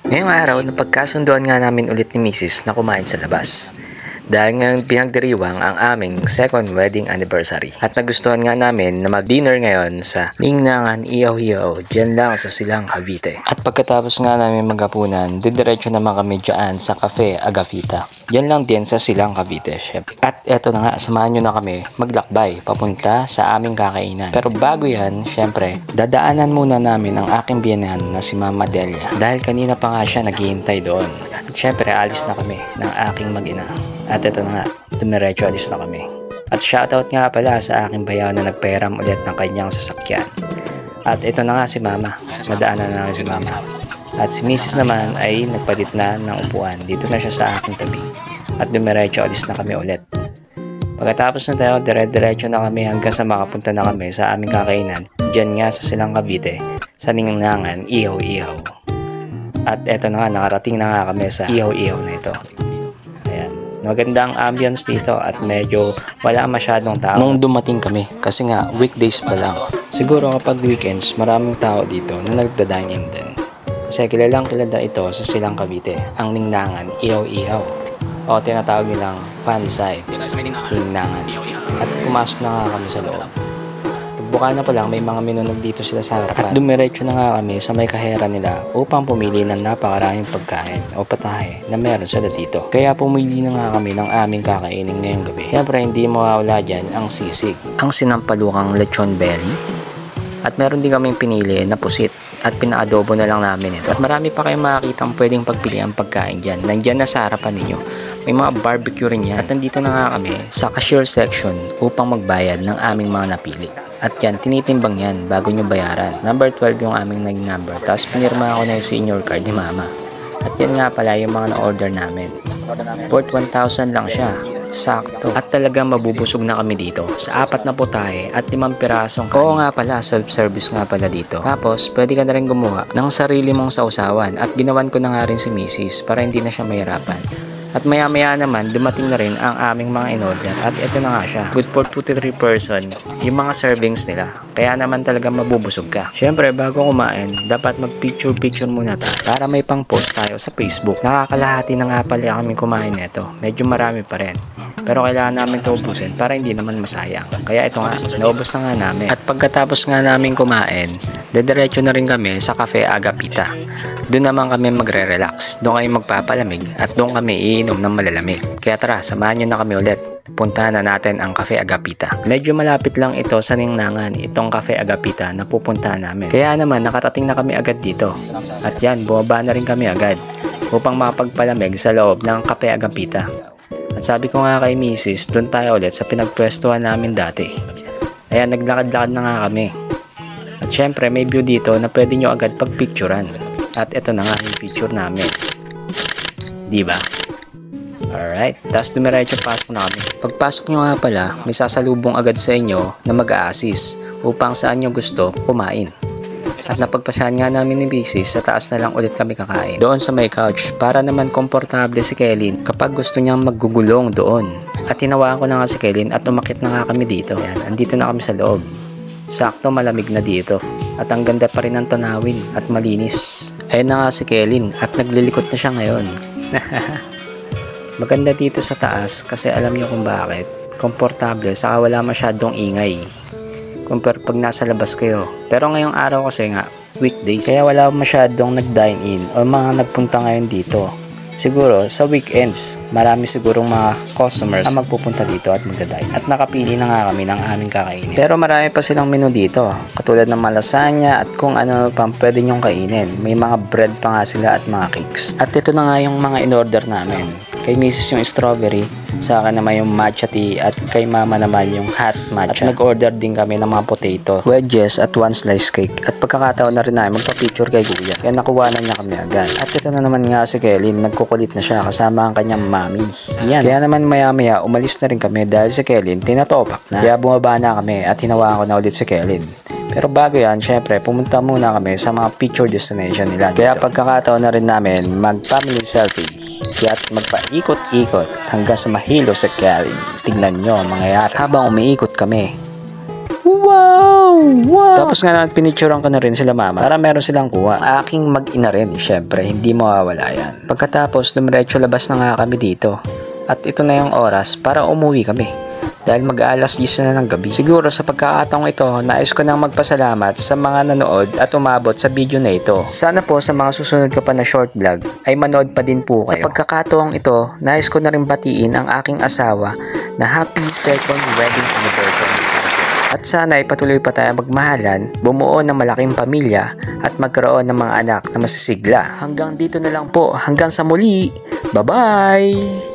Ngayong araw, napagkasunduan nga namin ulit ni Mrs. na kumain sa labas. Dahil ngayon pinagdiriwang ang aming second wedding anniversary. At nagustuhan nga namin na mag-dinner ngayon sa Ningnangan Ihaw-Ihaw dyan lang sa Silang Cavite. At pagkatapos nga namin maghapunan, didiretso naman kami dyan sa Cafe Agapita. Dyan lang din sa Silang Cavite, syempre. At eto na nga, samahan nyo na kami maglakbay papunta sa aming kakainan. Pero bago yan, syempre, dadaanan muna namin ang aking biyenan na si Mama Delia. Dahil kanina pa nga siya naghihintay doon. At syempre, alis na kami ng aking mag-ina. At ito na nga, dumiretso alis na kami. At shoutout nga pala sa aking bayaw na nagpahiram ulit ng kanyang sasakyan. At ito na nga si Mama, nadaanan na namin si Mama. At si Mrs. naman ay nagpalit na ng upuan. Dito na siya sa aking tabi. At dumiretso alis na kami ulit. Pagkatapos na tayo, dire-diretso na kami hanggang sa makapunta na kami sa aming kakainan. Diyan nga sa Silang Cavite, sa Ningnangan Ihaw-Ihaw. At eto na nga, nakarating na nga kami sa Ihaw-Ihaw na ito. Ayan. Maganda ang ambience dito at medyo wala masyadong tao nung dumating kami kasi nga weekdays pa lang. Siguro kapag weekends maraming tao dito na nagda-dine in din. Kasi kilalang kilala ito sa Silang Cavite, ang Ningnangan Ihaw-Ihaw o tinatawag nilang fan side Ningnangan. At pumasok na nga kami sa loob. Pagbuka na pa lang may mga menu dito sila sa harapan. At dumiretso na nga kami sa may kahera nila upang pumili ng napakaraming pagkain o patahe na meron sila dito. Kaya pumili na nga kami ng aming kakainin ngayong gabi. Siyempre hindi mawawala dyan ang sisig, ang sinampalukang lechon belly, at meron din kaming pinili na pusit at pinaadobo na lang namin ito. At marami pa kayong makakitang pwedeng pagpili ang pagkain dyan. Nandyan na sa harapan ninyo. May mga barbecue rin yan. At nandito na nga kami sa cashier section upang magbayad ng aming mga napili. At yan, tinitimbang yan bago nyo bayaran. Number 12 yung aming naging number. Tapos pinirma ako na yung senior card ni Mama. At yan nga pala yung mga na-order namin. Worth 1,000 lang siya. Sakto. At talagang mabubusog na kami dito sa 4 na putahe at 5 pirasong kanin. Oo nga pala, self-service nga pala dito. Tapos, pwede ka na rin gumawa ng sarili mong sausawan. At ginawan ko na nga rin si Mrs. para hindi na siya mahirapan. At maya-maya naman, dumating na rin ang aming mga in-order. At ito na nga siya. Good for 2 to 3 person yung mga servings nila. Kaya naman talaga mabubusog ka. Siyempre, bago kumain, dapat mag-picture-picture muna tayo para may pang-post tayo sa Facebook. Nakakalahati na nga pala kami kumain nito. Medyo marami pa rin. Pero kailangan namin ito ubusin para hindi naman masayang. Kaya ito nga, naubos na nga namin. At pagkatapos nga namin kumain, dediretso na rin kami sa Cafe Agapita. Doon naman kami magre-relax. Doon kami magpapalamig at doon kami iinom ng malalamig. Kaya tara, samahan nyo na kami ulit. Puntahan na natin ang Cafe Agapita. Medyo malapit lang ito sa Ningnangan, itong Cafe Agapita na pupuntahan namin. Kaya naman nakarating na kami agad dito. At yan, bumaba na rin kami agad upang makapagpalamig sa loob ng Cafe Agapita. At sabi ko nga kay Mrs. doon tayo ulit sa pinagpwestuhan namin dati. Ayan, naglakad-lakad na nga kami. At syempre may view dito na pwede nyo agad pagpicturan. At ito na nga yung picture namin. Diba? Alright, tapos dumiretso pasok na kami. Pagpasok nyo nga pala, may sasalubong agad sa inyo na mag-a-assist upang saan nyo gusto kumain. At napagpasyahan nga namin ni Mrs. sa taas na lang ulit kami kakain. Doon sa may couch para naman komportable si Kellyn kapag gusto niyang maggugulong doon. At tinawaan ko na nga si Kellyn at umakit na nga kami dito. Ayan, andito na kami sa loob. Sakto malamig na dito. At ang ganda pa rin ng tanawin at malinis. Ayun na nga si Kellyn at naglilikot na siya ngayon. Maganda dito sa taas kasi alam niyo kung bakit. Komportable saka wala masyadong ingay compare pag nasa labas kayo. Pero ngayong araw kasi nga weekdays, kaya wala masyadong nag-dine in o mga nagpunta ngayon dito. Siguro sa weekends marami sigurong mga customers na magpupunta dito at magda-dine. At nakapili na nga kami ng aming kakainin. Pero marami pa silang menu dito, katulad ng malasanya at kung ano pang pwede nyong kainin. May mga bread pa nga sila at mga cakes. At ito na nga yung mga in-order namin. Kay Mrs. yung strawberry, sa akin naman yung matcha tea, at kay Mama naman yung hot matcha. At nag-order din kami ng mga potato, wedges at 1 slice cake. At pagkakataon na rin namin magpa-picture kay Kuya. Kaya nakuha na niya kami agad. At ito na naman nga si Kellyn, nagkukulit na siya kasama ang kanyang mami. Yan. Kaya naman maya-maya umalis na rin kami dahil si Kellyn tinatopak na. Kaya bumaba na kami at hinawaan ko na ulit si Kellyn. Pero bago yan, syempre, pumunta muna kami sa mga picture destination nila dito. Kaya pagkakataon na rin namin mag-family selfie. Kaya't magpaikot-ikot hanggang sa mahilo sa Kellyn. Tignan nyo ang mangyayari habang umiikot kami. Wow! Wow! Tapos nga pinicturean ko na rin sila mama para meron silang kuha. Aking mag-ina rin, syempre, hindi mawawala yan. Pagkatapos, dumiretso labas na nga kami dito. At ito na yung oras para umuwi kami. Dahil mag-aalas 10 na ng gabi. Siguro sa pagkakataong ito, nais ko nang magpasalamat sa mga nanood at umabot sa video na ito. Sana po sa mga susunod ko pa na short vlog ay manood pa din po kayo. Sa pagkakataong ito, nais ko na rin batiin ang aking asawa na happy second wedding anniversary sa akin. At sana ay patuloy pa tayo magmahalan, bumuo ng malaking pamilya at magkaroon ng mga anak na masisigla. Hanggang dito na lang po. Hanggang sa muli. Bye-bye!